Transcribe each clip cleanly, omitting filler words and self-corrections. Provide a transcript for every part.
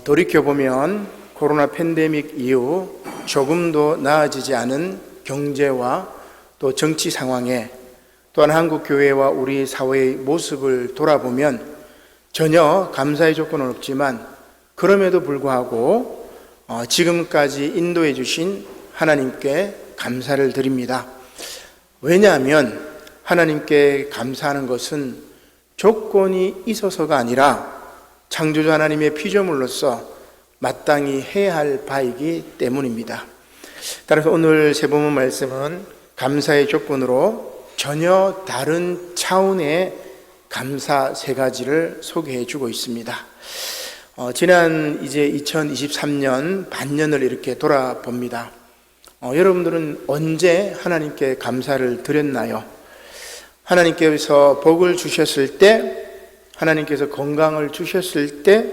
돌이켜보면 코로나 팬데믹 이후 조금도 나아지지 않은 경제와 또 정치 상황에 또한 한국 교회와 우리 사회의 모습을 돌아보면 전혀 감사의 조건은 없지만 그럼에도 불구하고 지금까지 인도해 주신 하나님께 감사를 드립니다. 왜냐하면 하나님께 감사하는 것은 조건이 있어서가 아니라 창조주 하나님의 피조물로서 마땅히 해야 할 바이기 때문입니다. 따라서 오늘 세번문 말씀은 감사의 조건으로 전혀 다른 차원의 감사 세 가지를 소개해 주고 있습니다. 지난 이제 2023년 반년을 이렇게 돌아봅니다. 여러분들은 언제 하나님께 감사를 드렸나요? 하나님께서 복을 주셨을 때, 하나님께서 건강을 주셨을 때,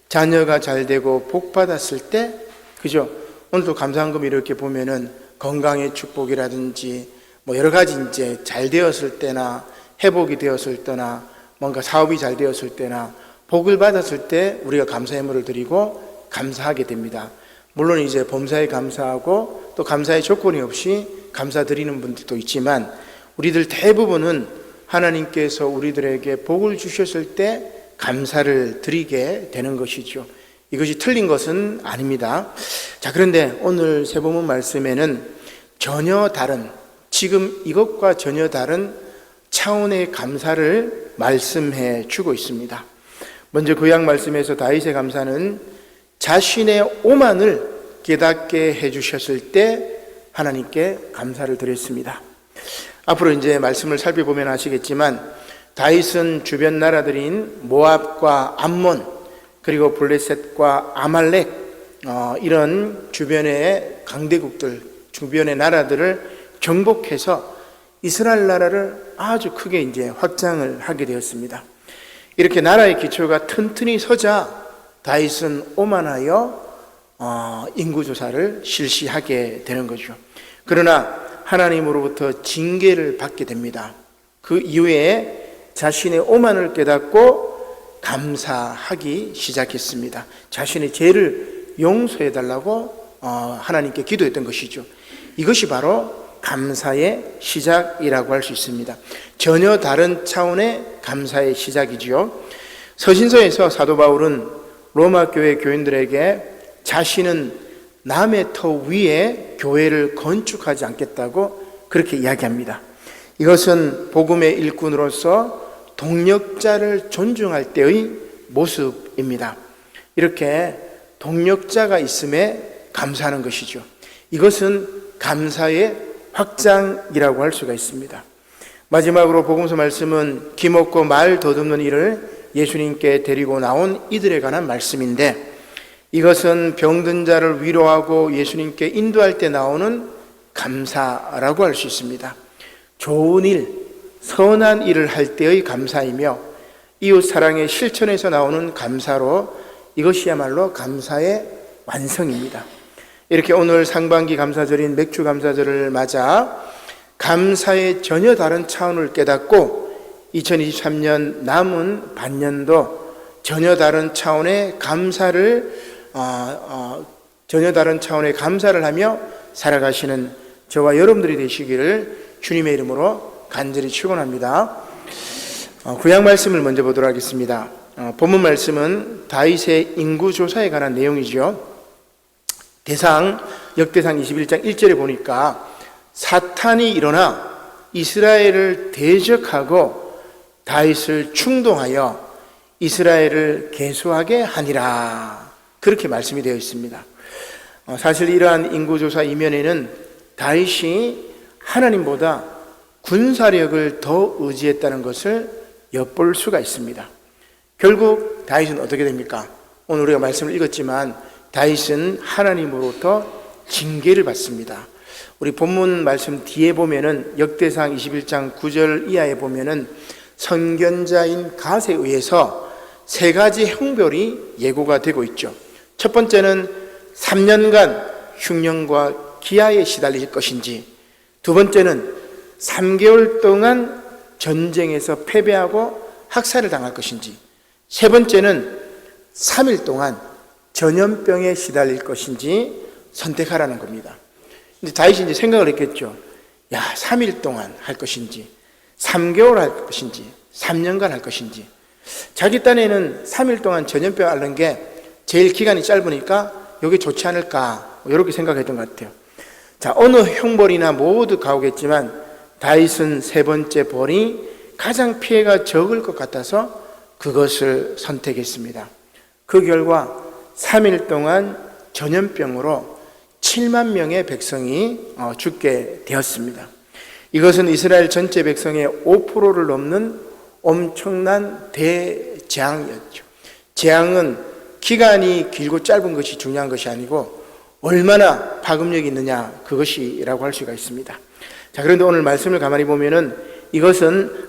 자녀가 잘 되고 복 받았을 때, 그죠? 오늘도 감사한금 이렇게 보면은 건강의 축복이라든지 여러 가지 이제 잘 되었을 때나 회복이 되었을 때나 뭔가 사업이 잘 되었을 때나 복을 받았을 때 우리가 감사 예물을 드리고 감사하게 됩니다. 물론 이제 범사에 감사하고 또 감사의 조건이 없이 감사드리는 분들도 있지만 우리들 대부분은 하나님께서 우리들에게 복을 주셨을 때 감사를 드리게 되는 것이죠. 이것이 틀린 것은 아닙니다. 자, 그런데 오늘 세번문 말씀에는 전혀 다른, 지금 이것과 전혀 다른 차원의 감사를 말씀해 주고 있습니다. 먼저 구약 말씀에서 다윗의 감사는 자신의 오만을 깨닫게 해주셨을 때 하나님께 감사를 드렸습니다. 앞으로 이제 말씀을 살펴보면 아시겠지만 다윗은 주변 나라들인 모압과 암몬 그리고 블레셋과 아말렉 이런 주변의 강대국들, 주변의 나라들을 정복해서 이스라엘 나라를 아주 크게 이제 확장을 하게 되었습니다. 이렇게 나라의 기초가 튼튼히 서자 다윗은 오만하여 인구조사를 실시하게 되는 거죠. 그러나 하나님으로부터 징계를 받게 됩니다. 그 이후에 자신의 오만을 깨닫고 감사하기 시작했습니다. 자신의 죄를 용서해달라고 하나님께 기도했던 것이죠. 이것이 바로 감사의 시작이라고 할 수 있습니다. 전혀 다른 차원의 감사의 시작이지요. 서신서에서 사도 바울은 로마 교회 교인들에게 자신은 남의 터 위에 교회를 건축하지 않겠다고 그렇게 이야기합니다. 이것은 복음의 일꾼으로서 동력자를 존중할 때의 모습입니다. 이렇게 동력자가 있음에 감사하는 것이죠. 이것은 감사의 확장이라고 할 수가 있습니다. 마지막으로 복음서 말씀은 기먹고 말 더듬는 이를 예수님께 데리고 나온 이들에 관한 말씀인데 이것은 병든 자를 위로하고 예수님께 인도할 때 나오는 감사라고 할 수 있습니다. 좋은 일, 선한 일을 할 때의 감사이며 이웃사랑의 실천에서 나오는 감사로 이것이야말로 감사의 완성입니다. 이렇게 오늘 상반기 감사절인 맥주 감사절을 맞아 감사의 전혀 다른 차원을 깨닫고 2023년 남은 반년도 전혀 다른 차원의 감사를 하며 살아가시는 저와 여러분들이 되시기를 주님의 이름으로 간절히 축원합니다. 구약 말씀을 먼저 보도록 하겠습니다. 본문 말씀은 다윗의 인구조사에 관한 내용이죠. 역대상 21장 1절에 보니까 사탄이 일어나 이스라엘을 대적하고 다윗을 충동하여 이스라엘을 계수하게 하니라 그렇게 말씀이 되어 있습니다. 사실 이러한 인구조사 이면에는 다윗이 하나님보다 군사력을 더 의지했다는 것을 엿볼 수가 있습니다. 결국 다윗은 어떻게 됩니까? 오늘 우리가 말씀을 읽었지만 다윗은 하나님으로부터 징계를 받습니다. 우리 본문 말씀 뒤에 보면은 역대상 21장 9절 이하에 보면은 선견자인 갓에 의해서 세 가지 형벌이 예고가 되고 있죠. 첫 번째는 3년간 흉년과 기아에 시달릴 것인지, 두 번째는 3개월 동안 전쟁에서 패배하고 학살을 당할 것인지, 세 번째는 3일 동안 전염병에 시달릴 것인지 선택하라는 겁니다. 근데 다윗이 이제 생각을 했겠죠. 야, 3일 동안 할 것인지, 3개월 할 것인지, 3년간 할 것인지. 자기 딴에는 3일 동안 전염병 앓는 게 제일 기간이 짧으니까 이게 좋지 않을까, 이렇게 생각했던 것 같아요. 자, 어느 형벌이나 모두 가오겠지만 다윗은 세 번째 벌이 가장 피해가 적을 것 같아서 그것을 선택했습니다. 그 결과 3일 동안 전염병으로 7만 명의 백성이 죽게 되었습니다. 이것은 이스라엘 전체 백성의 5%를 넘는 엄청난 대재앙이었죠. 재앙은 기간이 길고 짧은 것이 중요한 것이 아니고 얼마나 파급력이 있느냐, 그것이라고 할 수가 있습니다. 자, 그런데 오늘 말씀을 가만히 보면은 이것은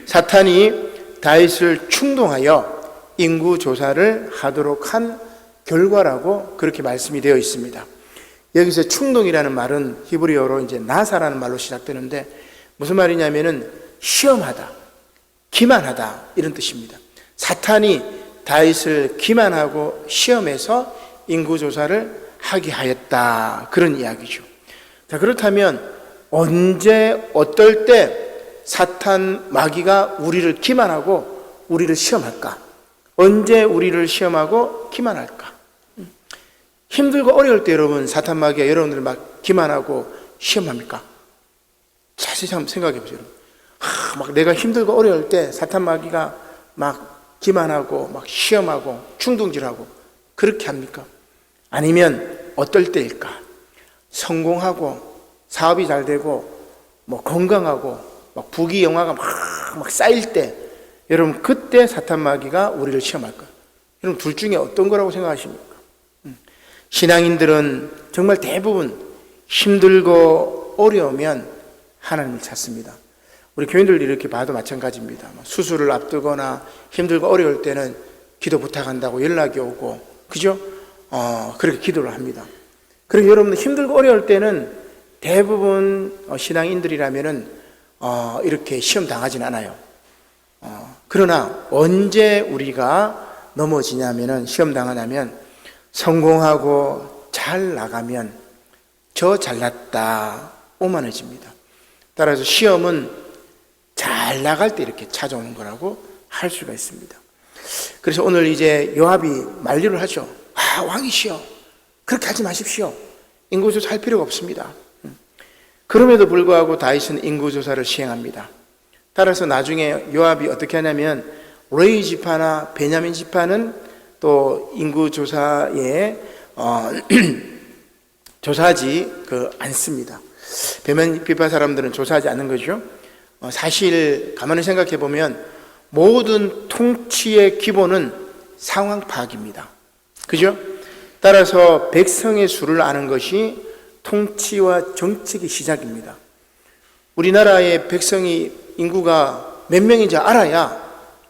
사탄이 다윗을 충동하여 인구 조사를 하도록 한 결과라고 그렇게 말씀이 되어 있습니다. 여기서 충동이라는 말은 히브리어로 이제 나사라는 말로 시작되는데 무슨 말이냐면은 시험하다, 기만하다, 이런 뜻입니다. 사탄이 다윗을 기만하고 시험해서 인구 조사를 하게 하였다, 그런 이야기죠. 자, 그렇다면 언제 어떨 때 사탄 마귀가 우리를 기만하고 우리를 시험할까? 언제 우리를 시험하고 기만할까? 힘들고 어려울 때 여러분, 사탄 마귀가 여러분들을 막 기만하고 시험합니까? 자세히 한번 생각해 보세요. 막 내가 힘들고 어려울 때 사탄 마귀가 막 기만하고 막 시험하고 충동질하고 그렇게 합니까? 아니면 어떨 때일까? 성공하고 사업이 잘 되고 뭐 건강하고 막 부귀영화가 막 쌓일 때, 여러분 그때 사탄 마귀가 우리를 시험할까? 여러분 둘 중에 어떤 거라고 생각하십니까? 신앙인들은 정말 대부분 힘들고 어려우면 하나님을 찾습니다. 우리 교인들 이렇게 봐도 마찬가지입니다. 수술을 앞두거나 힘들고 어려울 때는 기도 부탁한다고 연락이 오고, 그죠? 그렇게 기도를 합니다. 그리고 여러분 힘들고 어려울 때는 대부분 신앙인들이라면은 이렇게 시험 당하진 않아요. 그러나 언제 우리가 넘어지냐면은, 시험 당하냐면 성공하고 잘 나가면 저 잘났다 오만해집니다. 따라서 시험은 잘 나갈 때 이렇게 찾아오는 거라고 할 수가 있습니다. 그래서 오늘 이제 요압이 만류를 하죠. 왕이시여, 그렇게 하지 마십시오. 인구조사 할 필요가 없습니다. 그럼에도 불구하고 다윗은 인구조사를 시행합니다. 따라서 나중에 요압이 어떻게 하냐면 레위 지파나 베냐민 지파는 또 인구조사에 조사하지 않습니다. 베냐민 지파 사람들은 조사하지 않는 거죠. 사실 가만히 생각해 보면 모든 통치의 기본은 상황 파악입니다. 그죠? 따라서 백성의 수를 아는 것이 통치와 정책의 시작입니다. 우리나라의 백성이 인구가 몇 명인지 알아야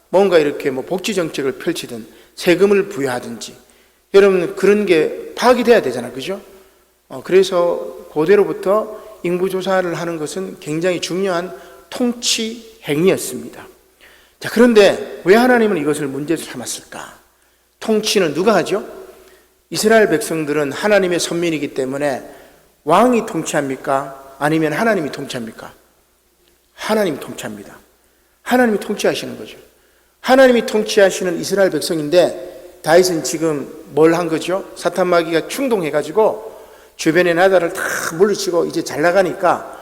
뭔가 이렇게 복지 정책을 펼치든 세금을 부여하든지, 여러분 그런 게 파악이 돼야 되잖아요. 그죠? 그래서 고대로부터 인구조사를 하는 것은 굉장히 중요한 통치 행위였습니다. 자, 그런데 왜 하나님은 이것을 문제로 삼았을까? 통치는 누가 하죠? 이스라엘 백성들은 하나님의 선민이기 때문에 왕이 통치합니까? 아니면 하나님이 통치합니까? 하나님이 통치합니다. 하나님이 통치하시는 거죠. 하나님이 통치하시는 이스라엘 백성인데 다윗은 지금 뭘 한 거죠? 사탄 마귀가 충동해가지고 주변의 나라를 다 물리치고 이제 잘 나가니까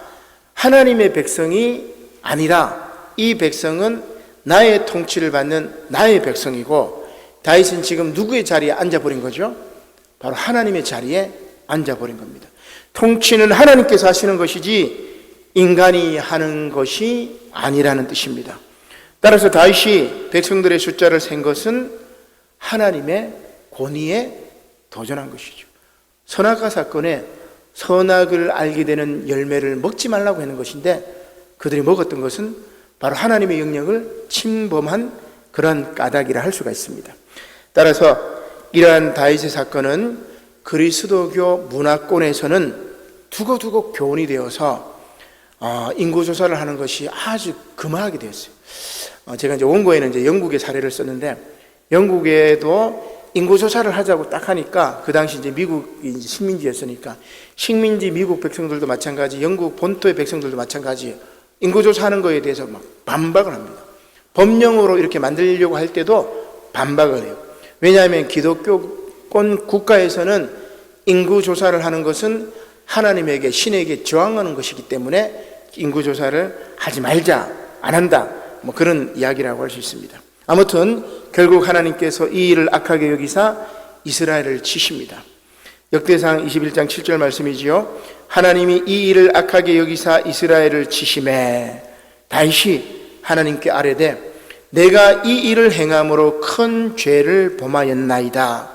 하나님의 백성이 아니라 이 백성은 나의 통치를 받는 나의 백성이고, 다윗은 지금 누구의 자리에 앉아버린 거죠? 바로 하나님의 자리에 앉아버린 겁니다. 통치는 하나님께서 하시는 것이지 인간이 하는 것이 아니라는 뜻입니다. 따라서 다윗이 백성들의 숫자를 센 것은 하나님의 권위에 도전한 것이죠. 선악과 사건에 선악을 알게 되는 열매를 먹지 말라고 하는 것인데, 그들이 먹었던 것은 바로 하나님의 영역을 침범한 그러한 까닭이라 할 수가 있습니다. 따라서 이러한 다윗의 사건은 그리스도교 문화권에서는 두고두고 교훈이 되어서 인구조사를 하는 것이 아주 금하게 되었어요. 제가 이제 원고에는 이제 영국의 사례를 썼는데, 영국에도 인구조사를 하자고 딱 하니까, 그 당시 이제 미국이 이제 식민지였으니까, 식민지 미국 백성들도 마찬가지, 영국 본토의 백성들도 마찬가지, 인구조사하는 거에 대해서 막 반박을 합니다. 법령으로 이렇게 만들려고 할 때도 반박을 해요. 왜냐하면 기독교권 국가에서는 인구조사를 하는 것은 하나님에게, 신에게 저항하는 것이기 때문에 인구조사를 하지 말자, 안 한다, 뭐 그런 이야기라고 할 수 있습니다. 아무튼 결국 하나님께서 이 일을 악하게 여기사 이스라엘을 치십니다. 역대상 21장 7절 말씀이지요. 하나님이 이 일을 악하게 여기사 이스라엘을 치심에 다윗이 하나님께 아뢰되 내가 이 일을 행함으로 큰 죄를 범하였나이다.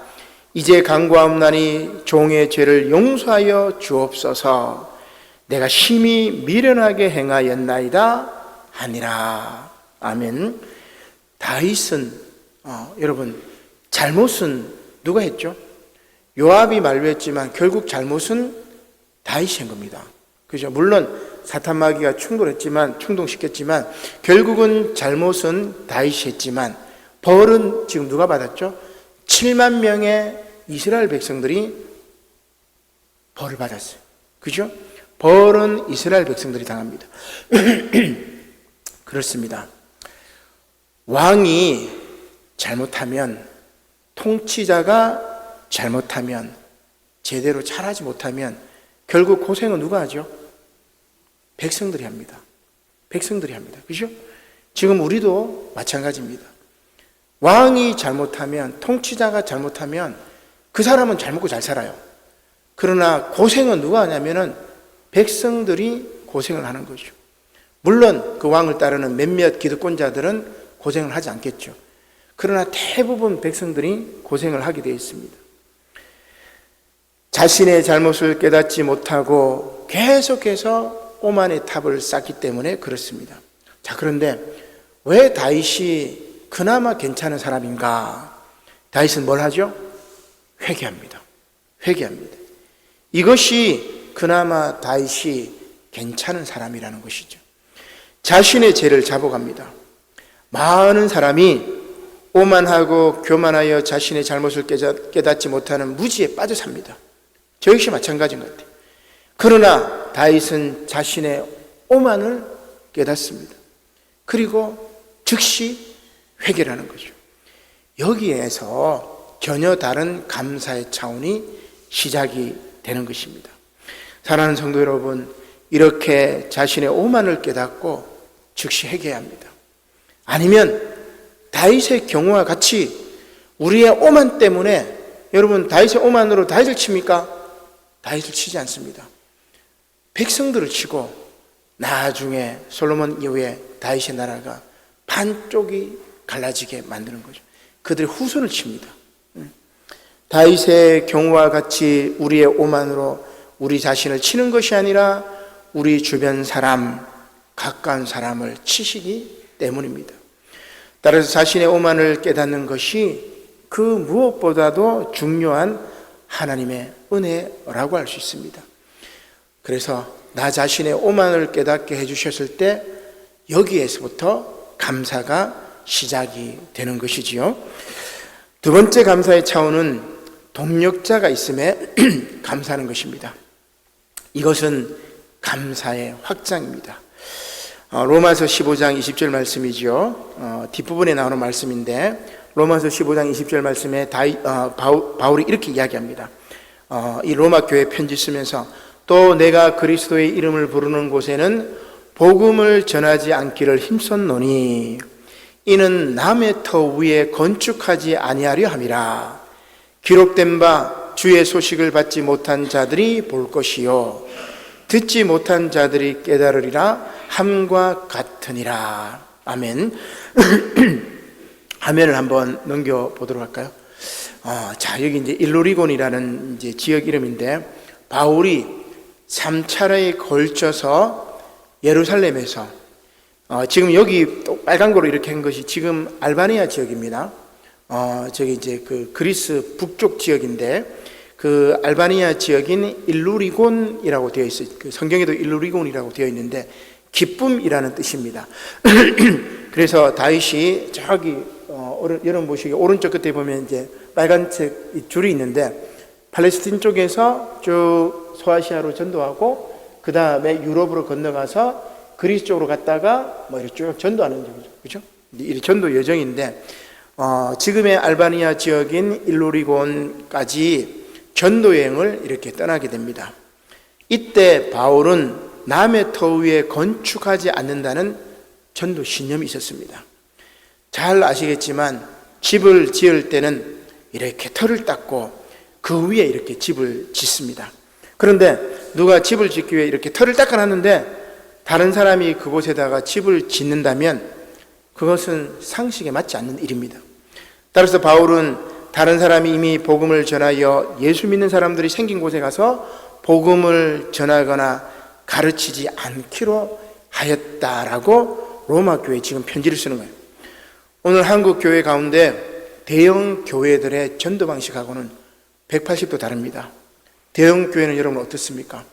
이제 간구하옵나니 종의 죄를 용서하여 주옵소서. 내가 심히 미련하게 행하였나이다 하니라. 아멘. 다윗은 여러분, 잘못은 누가 했죠? 요압이 만류했지만 결국 잘못은 다윗이 한 겁니다. 그죠? 물론 사탄마귀가 충동시켰지만 결국은 잘못은 다윗이 했지만 벌은 지금 누가 받았죠? 7만 명의 이스라엘 백성들이 벌을 받았어요. 그죠? 벌은 이스라엘 백성들이 당합니다. 그렇습니다. 왕이 잘못하면, 통치자가 잘못하면, 제대로 잘하지 못하면 결국 고생은 누가 하죠? 백성들이 합니다. 백성들이 합니다. 그죠? 지금 우리도 마찬가지입니다. 왕이 잘못하면, 통치자가 잘못하면 그 사람은 잘 먹고 잘 살아요. 그러나 고생은 누가 하냐면은 백성들이 고생을 하는 거죠. 물론 그 왕을 따르는 몇몇 기득권자들은 고생을 하지 않겠죠. 그러나 대부분 백성들이 고생을 하게 되어 있습니다. 자신의 잘못을 깨닫지 못하고 계속해서 오만의 탑을 쌓기 때문에 그렇습니다. 자, 그런데 왜 다윗이 그나마 괜찮은 사람인가? 다윗은 뭘 하죠? 회개합니다. 회개합니다. 이것이 그나마 다윗이 괜찮은 사람이라는 것이죠. 자신의 죄를 잡아갑니다. 많은 사람이 오만하고 교만하여 자신의 잘못을 깨닫지 못하는 무지에 빠져 삽니다. 저 역시 마찬가지인 것 같아요. 그러나 다윗은 자신의 오만을 깨닫습니다. 그리고 즉시 회개를 하는 거죠. 여기에서 전혀 다른 감사의 차원이 시작이 되는 것입니다. 사랑하는 성도 여러분, 이렇게 자신의 오만을 깨닫고 즉시 회개해야 합니다. 아니면 다윗의 경우와 같이 우리의 오만 때문에, 여러분 다윗의 오만으로 다윗을 칩니까? 다윗을 치지 않습니다. 백성들을 치고 나중에 솔로몬 이후에 다윗의 나라가 반쪽이 갈라지게 만드는 거죠. 그들의 후손을 칩니다. 다윗의 경우와 같이 우리의 오만으로 우리 자신을 치는 것이 아니라 우리 주변 사람, 가까운 사람을 치시기 때문입니다. 따라서 자신의 오만을 깨닫는 것이 그 무엇보다도 중요한 하나님의 은혜라고 할 수 있습니다. 그래서 나 자신의 오만을 깨닫게 해주셨을 때 여기에서부터 감사가 시작이 되는 것이지요. 두 번째 감사의 차원은 동력자가 있음에 감사하는 것입니다. 이것은 감사의 확장입니다. 로마서 15장 20절 말씀이죠. 뒷부분에 나오는 말씀인데 로마서 15장 20절 말씀에 바울이 이렇게 이야기합니다. 이 로마 교회 편지 쓰면서 또 내가 그리스도의 이름을 부르는 곳에는 복음을 전하지 않기를 힘썼노니 이는 남의 터 위에 건축하지 아니하려 함이라. 기록된 바 주의 소식을 받지 못한 자들이 볼 것이요 듣지 못한 자들이 깨달으리라 함과 같으니라. 아멘. 화면을 한번 넘겨보도록 할까요? 자, 여기 이제 일루리곤이라는 이제 지역 이름인데 바울이 3차례에 걸쳐서 예루살렘에서 지금 여기 또 빨간 거로 이렇게 한 것이 지금 알바니아 지역입니다. 저기 이제 그 그리스 북쪽 지역인데 그 알바니아 지역인 일루리곤이라고 되어 있어요. 그 성경에도 일루리곤이라고 되어 있는데 기쁨이라는 뜻입니다. 그래서 다윗이 저기 여러분 보시기 오른쪽 끝에 보면 이제 빨간색 이 줄이 있는데 팔레스틴 쪽에서 쭉 소아시아로 전도하고 그 다음에 유럽으로 건너가서 그리스 쪽으로 갔다가 뭐 이렇게 쭉 전도하는 거죠. 그렇죠? 이 전도 여정인데 지금의 알바니아 지역인 일루리곤까지 전도 여행을 이렇게 떠나게 됩니다. 이때 바울은 남의 터 위에 건축하지 않는다는 전도 신념이 있었습니다. 잘 아시겠지만 집을 지을 때는 이렇게 터를 닦고 그 위에 이렇게 집을 짓습니다. 그런데 누가 집을 짓기 위해 이렇게 터를 닦아놨는데 다른 사람이 그곳에다가 집을 짓는다면 그것은 상식에 맞지 않는 일입니다. 따라서 바울은 다른 사람이 이미 복음을 전하여 예수 믿는 사람들이 생긴 곳에 가서 복음을 전하거나 가르치지 않기로 하였다라고 로마 교회에 지금 편지를 쓰는 거예요. 오늘 한국 교회 가운데 대형 교회들의 전도 방식하고는 180도 다릅니다. 대형 교회는 여러분 어떻습니까?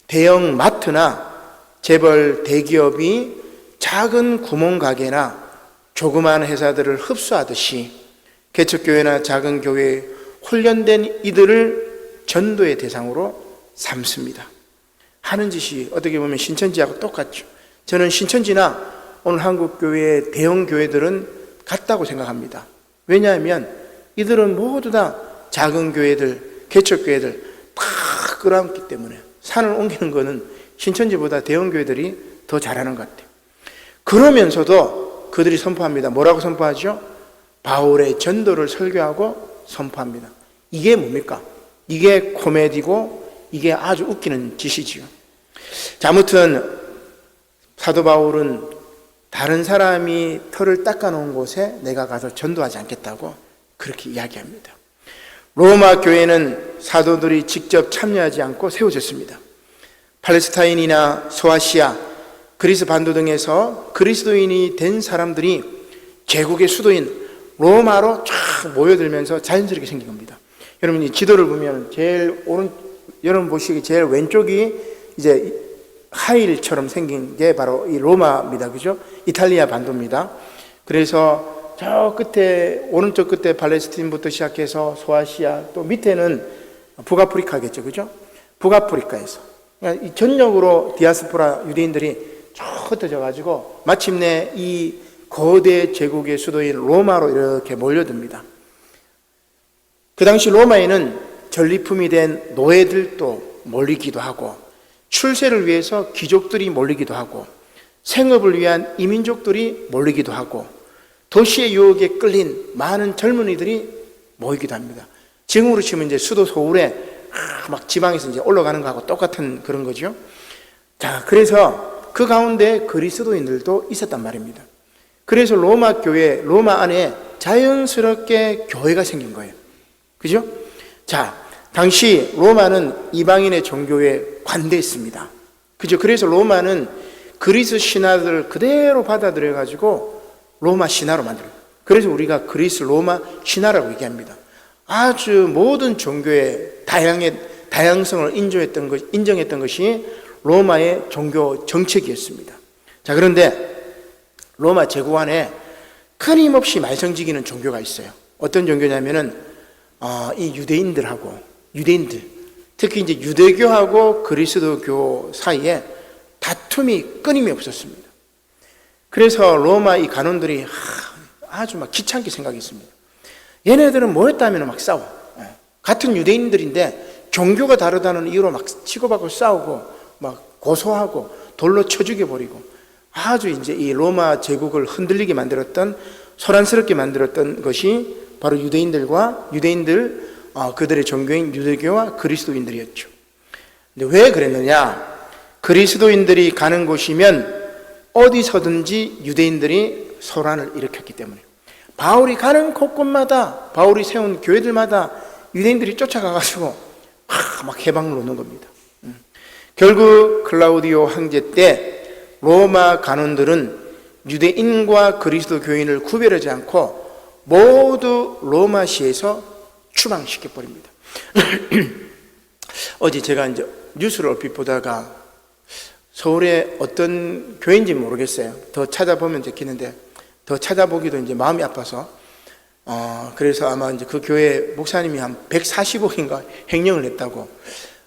대형 마트나 재벌 대기업이 작은 구멍가게나 조그마한 회사들을 흡수하듯이 개척교회나 작은 교회에 훈련된 이들을 전도의 대상으로 삼습니다. 하는 짓이 어떻게 보면 신천지하고 똑같죠. 저는 신천지나 오늘 한국 교회의 대형 교회들은 같다고 생각합니다. 왜냐하면 이들은 모두 다 작은 교회들, 개척교회들 다 끌어안기 때문에 산을 옮기는 거는 신천지보다 대형 교회들이 더 잘하는 것 같아요. 그러면서도 그들이 선포합니다. 뭐라고 선포하죠? 바울의 전도를 설교하고 선포합니다. 이게 뭡니까? 이게 코미디고 이게 아주 웃기는 짓이지요. 자, 아무튼 사도 바울은 다른 사람이 털을 닦아놓은 곳에 내가 가서 전도하지 않겠다고 그렇게 이야기합니다. 로마 교회는 사도들이 직접 참여하지 않고 세워졌습니다. 팔레스타인이나 소아시아, 그리스 반도 등에서 그리스도인이 된 사람들이 제국의 수도인 로마로 쫙 모여들면서 자연스럽게 생긴 겁니다. 여러분 이 지도를 보면 여러분 보시기 제일 왼쪽이 이제 하일처럼 생긴 게 바로 이 로마입니다. 그죠? 이탈리아 반도입니다. 그래서 저 끝에, 오른쪽 끝에 팔레스틴부터 시작해서 소아시아, 또 밑에는 북아프리카겠죠. 그죠? 북아프리카에서. 그러니까 이 전역으로 디아스포라 유대인들이 쭉 흩어져가지고 마침내 이 거대 제국의 수도인 로마로 이렇게 몰려듭니다. 그 당시 로마에는 전리품이 된 노예들도 몰리기도 하고 출세를 위해서 귀족들이 몰리기도 하고 생업을 위한 이민족들이 몰리기도 하고 도시의 유혹에 끌린 많은 젊은이들이 모이기도 합니다. 지금으로 치면 이제 수도 서울에 막 지방에서 이제 올라가는 거하고 똑같은 그런 거죠. 자, 그래서 그 가운데 그리스도인들도 있었단 말입니다. 그래서 로마 교회, 로마 안에 자연스럽게 교회가 생긴 거예요. 그죠? 자, 당시 로마는 이방인의 종교에 관대했습니다. 그죠? 그래서 로마는 그리스 신화들을 그대로 받아들여가지고 로마 신화로 만들어요. 그래서 우리가 그리스 로마 신화라고 얘기합니다. 아주 모든 종교의 다양성을 인정했던 것이 로마의 종교 정책이었습니다. 자, 그런데 로마 제국 안에 끊임없이 말썽지기는 종교가 있어요. 어떤 종교냐면은 이 유대인들, 특히 이제 유대교하고 그리스도교 사이에 다툼이 끊임이 없었습니다. 그래서 로마 이 간원들이 아주 막 귀찮게 생각했습니다. 얘네들은 뭐 했다면 막 싸워. 같은 유대인들인데 종교가 다르다는 이유로 막 치고받고 싸우고 막 고소하고 돌로 쳐 죽여버리고 아주 이제 이 로마 제국을 흔들리게 만들었던, 소란스럽게 만들었던 것이 바로 그들의 종교인 유대교와 그리스도인들이었죠. 근데 왜 그랬느냐? 그리스도인들이 가는 곳이면 어디서든지 유대인들이 소란을 일으켰기 때문에 바울이 가는 곳곳마다, 바울이 세운 교회들마다 유대인들이 쫓아가가지고 막 해방을 놓는 겁니다. 결국 클라우디오 황제 때 로마 간원들은 유대인과 그리스도 교인을 구별하지 않고 모두 로마시에서 추방시켜버립니다. 어제 제가 이제 뉴스를 얼핏 보다가 서울에 어떤 교회인지 모르겠어요. 더 찾아보면 좋겠는데 더 찾아보기도 이제 마음이 아파서 그래서 아마 이제 그 교회 목사님이 한 140억인가 횡령을 했다고,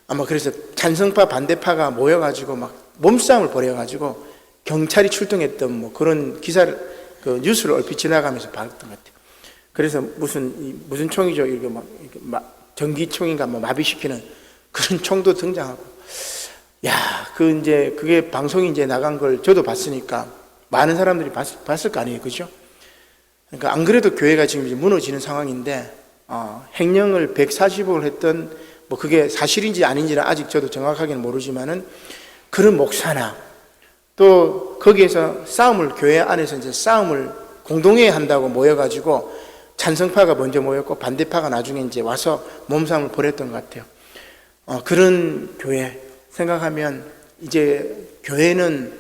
아마 그래서 찬성파 반대파가 모여가지고 막 몸싸움을 벌여가지고 경찰이 출동했던 뭐 그런 기사를, 그 뉴스를 얼핏 지나가면서 봤던 것 같아요. 그래서 무슨 총이죠? 이게 막 전기총인가 뭐 마비시키는 그런 총도 등장하고. 야, 그게 방송이 이제 나간 걸 저도 봤으니까 많은 사람들이 봤을 거 아니에요, 그죠? 그러니까 안 그래도 교회가 지금 이제 무너지는 상황인데, 횡령을 140억을 했던, 뭐 그게 사실인지 아닌지는 아직 저도 정확하게는 모르지만은, 그런 목사나 또 거기에서 교회 안에서 이제 싸움을 공동회의 한다고 모여가지고 찬성파가 먼저 모였고 반대파가 나중에 이제 와서 몸싸움을 벌였던 것 같아요. 그런 교회 생각하면 이제 교회는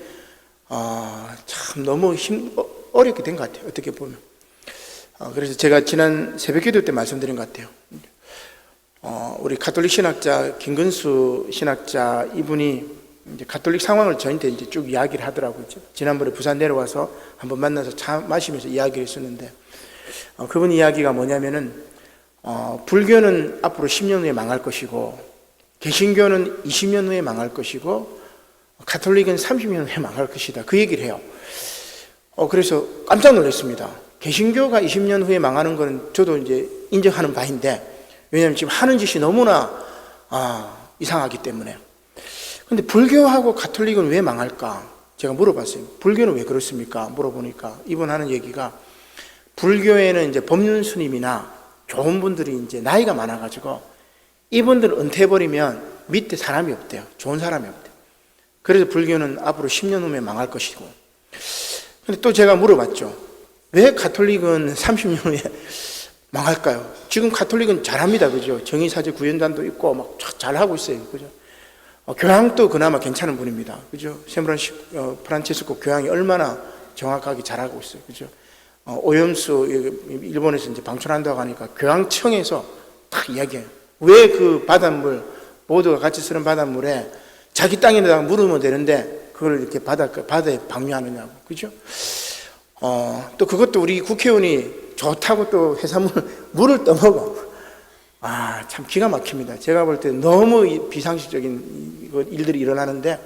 참 너무 어렵게 된 것 같아요, 어떻게 보면. 그래서 제가 지난 새벽기도 때 말씀드린 것 같아요. 우리 가톨릭 신학자 김근수 신학자, 이분이 이제 가톨릭 상황을 저한테 이제 쭉 이야기를 하더라고요. 지난번에 부산 내려와서 한번 만나서 차 마시면서 이야기를 했었는데, 그분 이야기가 뭐냐면은, 불교는 앞으로 10년 후에 망할 것이고, 개신교는 20년 후에 망할 것이고, 가톨릭은 30년 후에 망할 것이다, 그 얘기를 해요. 그래서 깜짝 놀랐습니다. 개신교가 20년 후에 망하는 거는 저도 이제 인정하는 바인데, 왜냐하면 지금 하는 짓이 너무나 이상하기 때문에. 근데 불교하고 가톨릭은 왜 망할까? 제가 물어봤어요. 불교는 왜 그렇습니까? 물어보니까 이분 하는 얘기가, 불교에는 이제 법륜 스님이나 좋은 분들이 이제 나이가 많아가지고 이분들 은퇴해버리면 밑에 사람이 없대요. 좋은 사람이 없대요. 그래서 불교는 앞으로 10년 후에 망할 것이고. 근데 또 제가 물어봤죠. 왜 가톨릭은 30년 후에 망할까요? 지금 가톨릭은 잘합니다, 그죠? 정의사제 구연단도 있고 막 잘하고 있어요, 그죠? 교황도 그나마 괜찮은 분입니다, 그죠? 프란체스코 교황이 얼마나 정확하게 잘하고 있어요, 그죠? 오염수 일본에서 이제 방출한다고 하니까 교황청에서 딱 이야기해요. 왜 그 바닷물, 모두가 같이 쓰는 바닷물에 자기 땅에다가 물으면 되는데 그걸 이렇게 바다에 방류하느냐고, 그죠? 또 그것도 우리 국회의원이 좋다고 또 물을 떠먹어. 참 기가 막힙니다. 제가 볼 때 너무 비상식적인 일들이 일어나는데,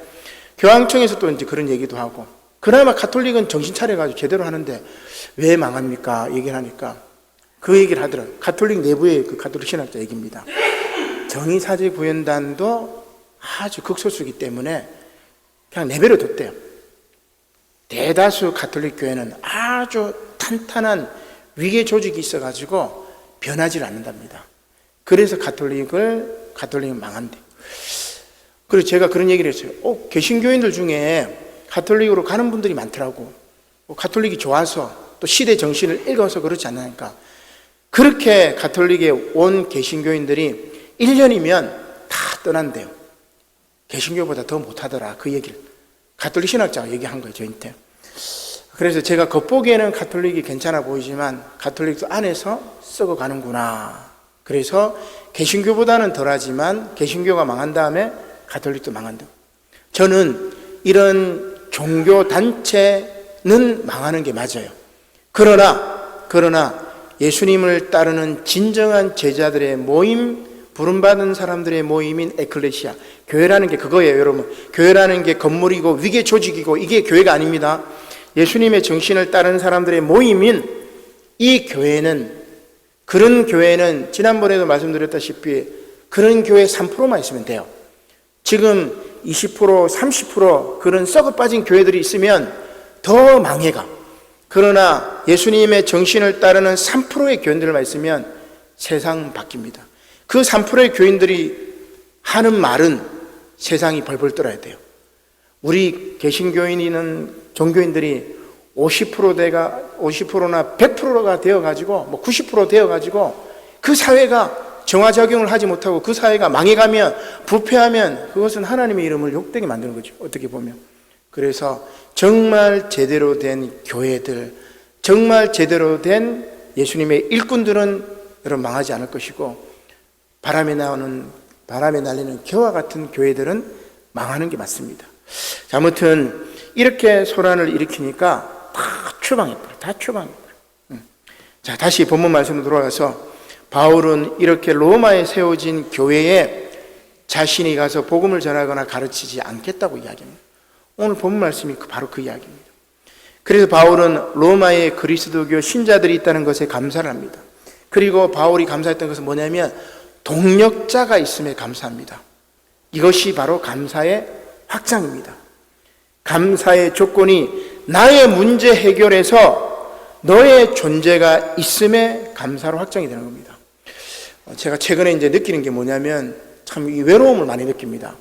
교황청에서 또 이제 그런 얘기도 하고, 그나마 가톨릭은 정신 차려가지고 제대로 하는데 왜 망합니까? 얘기를 하니까 그 얘기를 하더라고요. 가톨릭 내부의 그 가톨릭 신학자 얘기입니다. 정의사제 구연단도 아주 극소수이기 때문에 그냥 내버려 뒀대요. 대다수 가톨릭 교회는 아주 탄탄한 위계 조직이 있어가지고 변하지 않는답니다. 그래서 가톨릭은 망한대. 그래서 제가 그런 얘기를 했어요. 개신교인들 중에 가톨릭으로 가는 분들이 많더라고. 가톨릭이 좋아서 또 시대 정신을 읽어서 그렇지 않으니까. 그렇게 가톨릭에 온 개신교인들이 1년이면 다 떠난대요. 개신교보다 더 못하더라, 그 얘기를 가톨릭 신학자가 얘기한 거예요, 저한테. 그래서 제가 겉보기에는 가톨릭이 괜찮아 보이지만 가톨릭도 안에서 썩어가는구나. 그래서 개신교보다는 덜하지만 개신교가 망한 다음에 가톨릭도 망한다. 저는 이런 종교 단체는 망하는 게 맞아요. 그러나 예수님을 따르는 진정한 제자들의 모임, 부름받은 사람들의 모임인 에클레시아, 교회라는 게 그거예요, 여러분. 교회라는 게 건물이고 위계 조직이고 이게 교회가 아닙니다. 예수님의 정신을 따르는 사람들의 모임인 이 교회는, 그런 교회는 지난번에도 말씀드렸다시피 그런 교회 3%만 있으면 돼요. 지금 20%, 30% 그런 썩어 빠진 교회들이 있으면 더 망해가. 그러나 예수님의 정신을 따르는 3%의 교인들만 있으면 세상 바뀝니다. 그 3%의 교인들이 하는 말은 세상이 벌벌 떨어야 돼요. 우리 개신교인이는 종교인들이 50%나 100%가 되어가지고, 뭐 90% 되어가지고 그 사회가 정화작용을 하지 못하고 그 사회가 망해가면, 부패하면 그것은 하나님의 이름을 욕되게 만드는 거죠, 어떻게 보면. 그래서 정말 제대로 된 교회들, 정말 제대로 된 예수님의 일꾼들은 여러분 망하지 않을 것이고, 바람에 날리는 겨와 같은 교회들은 망하는 게 맞습니다. 자, 아무튼 이렇게 소란을 일으키니까 다 추방해버려. 자, 다시 본문 말씀으로 돌아가서 바울은 이렇게 로마에 세워진 교회에 자신이 가서 복음을 전하거나 가르치지 않겠다고 이야기합니다. 오늘 본문 말씀이 바로 그 이야기입니다. 그래서 바울은 로마에 그리스도교 신자들이 있다는 것에 감사를 합니다. 그리고 바울이 감사했던 것은 뭐냐면 동력자가 있음에 감사합니다. 이것이 바로 감사의 확장입니다. 감사의 조건이 나의 문제 해결에서 너의 존재가 있음에 감사로 확장이 되는 겁니다. 제가 최근에 이제 느끼는 게 뭐냐면 참 이 외로움을 많이 느낍니다.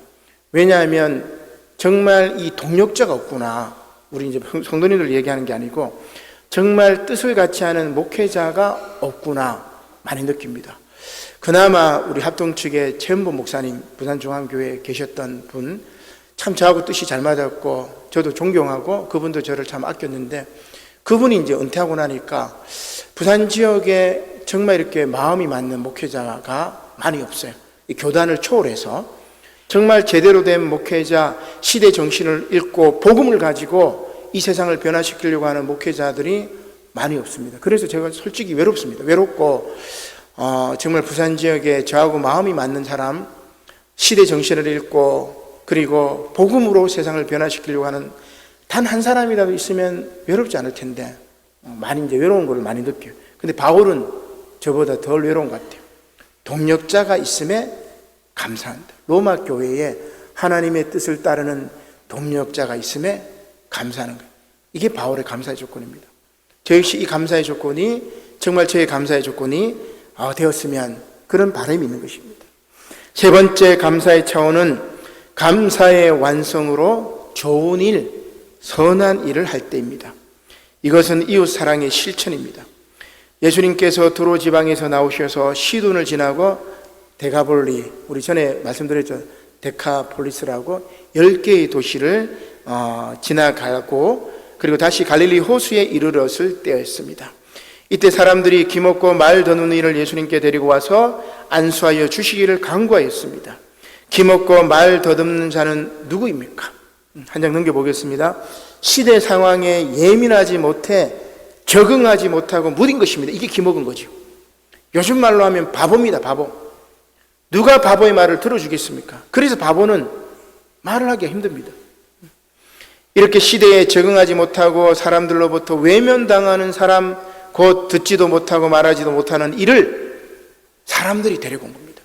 왜냐하면 정말 이 동력자가 없구나. 우리 이제 성도님들 얘기하는 게 아니고 정말 뜻을 같이 하는 목회자가 없구나 많이 느낍니다. 그나마 우리 합동 측의 최은보 목사님, 부산중앙교회에 계셨던 분, 참 저하고 뜻이 잘 맞았고 저도 존경하고 그분도 저를 참 아꼈는데 그분이 이제 은퇴하고 나니까 부산 지역에 정말 이렇게 마음이 맞는 목회자가 많이 없어요. 이 교단을 초월해서 정말 제대로 된 목회자, 시대 정신을 읽고 복음을 가지고 이 세상을 변화시키려고 하는 목회자들이 많이 없습니다. 그래서 제가 솔직히 외롭습니다. 외롭고 정말 부산 지역에 저하고 마음이 맞는 사람, 시대 정신을 읽고 그리고 복음으로 세상을 변화시키려고 하는 단 한 사람이라도 있으면 외롭지 않을 텐데 많이 이제 외로운 걸 많이 느껴요. 근데 바울은 저보다 덜 외로운 것 같아요. 동력자가 있음에 감사한다. 로마 교회에 하나님의 뜻을 따르는 동력자가 있음에 감사하는 거예요. 이게 바울의 감사의 조건입니다. 저 역시 이 감사의 조건이 정말 저의 감사의 조건이 되었으면 그런 바람이 있는 것입니다. 세 번째 감사의 차원은 감사의 완성으로 좋은 일, 선한 일을 할 때입니다. 이것은 이웃 사랑의 실천입니다. 예수님께서 두로 지방에서 나오셔서 시돈을 지나고 데가볼리, 우리 전에 말씀드렸죠. 데카폴리스라고 10개의 도시를 지나가고 그리고 다시 갈릴리 호수에 이르렀을 때였습니다. 이때 사람들이 기먹고 말 더누는 이를 예수님께 데리고 와서 안수하여 주시기를 간구하였습니다. 기먹고 말 더듬는 자는 누구입니까? 한 장 넘겨보겠습니다. 시대 상황에 예민하지 못해 적응하지 못하고 무딘 것입니다. 이게 기먹은 거죠. 요즘 말로 하면 바보입니다. 바보. 누가 바보의 말을 들어주겠습니까? 그래서 바보는 말을 하기가 힘듭니다. 이렇게 시대에 적응하지 못하고 사람들로부터 외면당하는 사람, 곧 듣지도 못하고 말하지도 못하는 이를 사람들이 데리고 온 겁니다.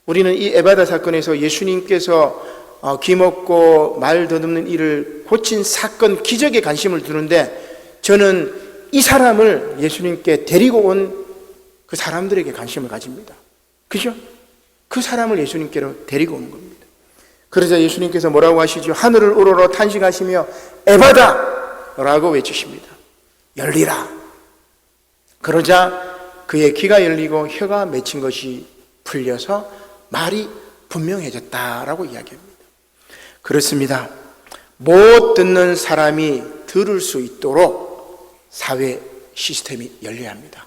우리는 이 에바다 사건에서 예수님께서 기먹고 말 더듬는 이를 고친 사건, 기적에 관심을 두는데 저는 이 사람을 예수님께 데리고 온 그 사람들에게 관심을 가집니다. 그죠? 그 사람을 예수님께로 데리고 오는 겁니다. 그러자 예수님께서 뭐라고 하시죠? 하늘을 우러러 탄식하시며 에바다! 라고 외치십니다. 열리라. 그러자 그의 귀가 열리고 혀가 맺힌 것이 풀려서 말이 분명해졌다라고 이야기합니다. 그렇습니다. 못 듣는 사람이 들을 수 있도록 사회 시스템이 열려야 합니다.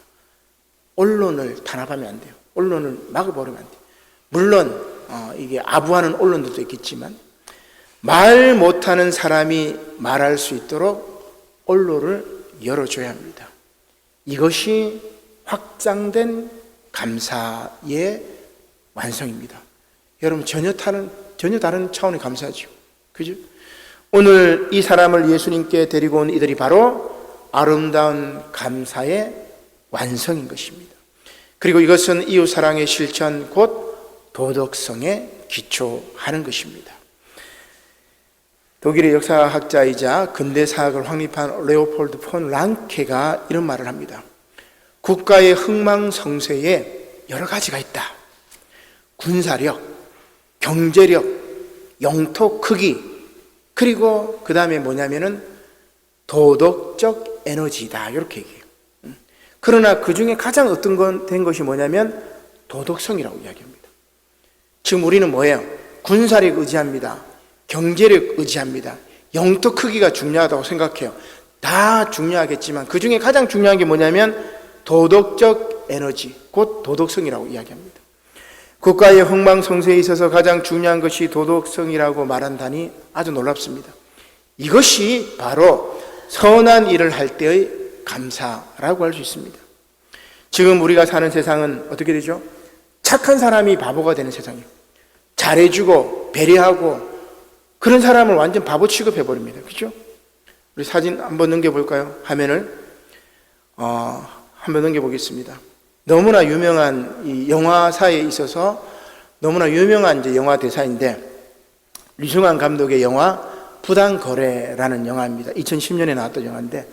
언론을 탄압하면 안 돼요. 언론을 막아버리면 안 돼요. 물론 이게 아부하는 언론들도 있겠지만 말 못하는 사람이 말할 수 있도록 언론을 열어줘야 합니다. 이것이 확장된 감사의 완성입니다. 여러분 전혀 다른 차원의 감사죠. 그죠? 오늘 이 사람을 예수님께 데리고 온 이들이 바로 아름다운 감사의 완성인 것입니다. 그리고 이것은 이웃사랑의 실천 곧 도덕성에 기초하는 것입니다. 독일의 역사학자이자 근대사학을 확립한 레오폴드 폰 랑케가 이런 말을 합니다. 국가의 흥망성쇠에 여러 가지가 있다. 군사력, 경제력, 영토 크기, 그리고 그 다음에 뭐냐면은 도덕적 에너지다. 이렇게 얘기해요. 그러나 그 중에 가장 어떤 건 된 것이 뭐냐면 도덕성이라고 이야기합니다. 지금 우리는 뭐예요? 군사력 의지합니다. 경제력 의지합니다. 영토 크기가 중요하다고 생각해요. 다 중요하겠지만 그 중에 가장 중요한 게 뭐냐면 도덕적 에너지, 곧 도덕성이라고 이야기합니다. 국가의 흥망성쇠에 있어서 가장 중요한 것이 도덕성이라고 말한다니 아주 놀랍습니다. 이것이 바로 선한 일을 할 때의 감사라고 할 수 있습니다. 지금 우리가 사는 세상은 어떻게 되죠? 착한 사람이 바보가 되는 세상이에요. 잘해주고 배려하고 그런 사람을 완전 바보 취급해버립니다. 그렇죠? 우리 사진 한번 넘겨볼까요? 화면을 한번 넘겨보겠습니다. 너무나 유명한 이 영화사에 있어서 너무나 유명한 이제 영화 대사인데, 류승환 감독의 영화 부당거래라는 영화입니다. 2010년에 나왔던 영화인데,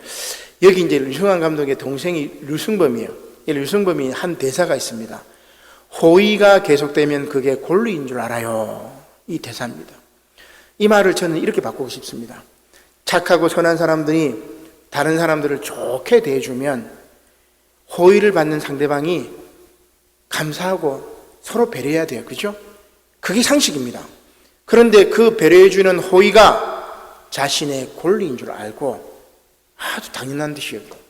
여기 이제 류승환 감독의 동생이 류승범이에요. 이 류승범이 한 대사가 있습니다. 호의가 계속되면 그게 권리인 줄 알아요. 이 대사입니다. 이 말을 저는 이렇게 바꾸고 싶습니다. 착하고 선한 사람들이 다른 사람들을 좋게 대해주면 호의를 받는 상대방이 감사하고 서로 배려해야 돼요. 그죠? 그게 상식입니다. 그런데 그 배려해주는 호의가 자신의 권리인 줄 알고 아주 당연한 듯이 여기고,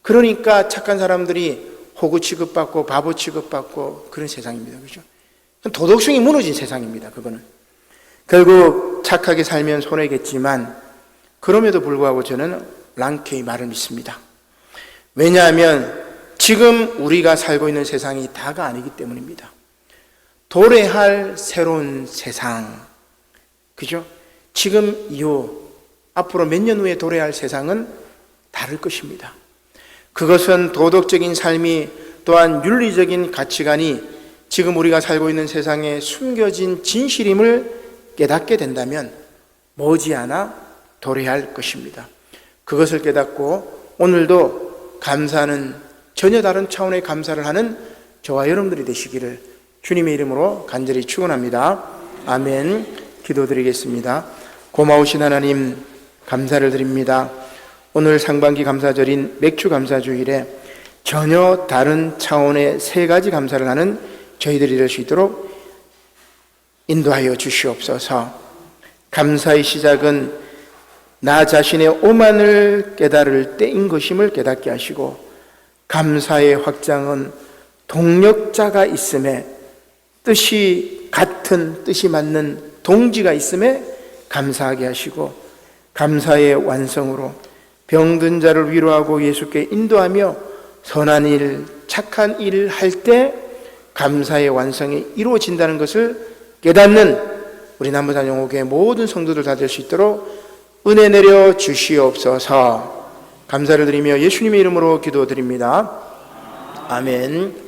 그러니까 착한 사람들이 호구 취급받고 바보 취급받고 그런 세상입니다. 그죠? 도덕성이 무너진 세상입니다. 그거는 결국 착하게 살면 손해겠지만, 그럼에도 불구하고 저는 랑케의 말을 믿습니다. 왜냐하면 지금 우리가 살고 있는 세상이 다가 아니기 때문입니다. 도래할 새로운 세상, 그죠? 지금 이후 앞으로 몇 년 후에 도래할 세상은 다를 것입니다. 그것은 도덕적인 삶이 또한 윤리적인 가치관이 지금 우리가 살고 있는 세상에 숨겨진 진실임을 깨닫게 된다면 머지않아 도래할 것입니다. 그것을 깨닫고 오늘도 감사는 전혀 다른 차원의 감사를 하는 저와 여러분들이 되시기를 주님의 이름으로 간절히 축원합니다. 아멘. 기도드리겠습니다. 고마우신 하나님, 감사를 드립니다. 오늘 상반기 감사절인 맥주 감사주일에 전혀 다른 차원의 세 가지 감사를 하는 저희들이 될 수 있도록 인도하여 주시옵소서. 감사의 시작은 나 자신의 오만을 깨달을 때인 것임을 깨닫게 하시고, 감사의 확장은 동력자가 있음에, 뜻이 같은 뜻이 맞는 동지가 있음에 감사하게 하시고, 감사의 완성으로 병든 자를 위로하고 예수께 인도하며 선한 일, 착한 일을 할 때 감사의 완성이 이루어진다는 것을 깨닫는 우리 남부산영호교회 모든 성도들 다 될 수 있도록 은혜 내려 주시옵소서. 감사를 드리며 예수님의 이름으로 기도드립니다. 아멘.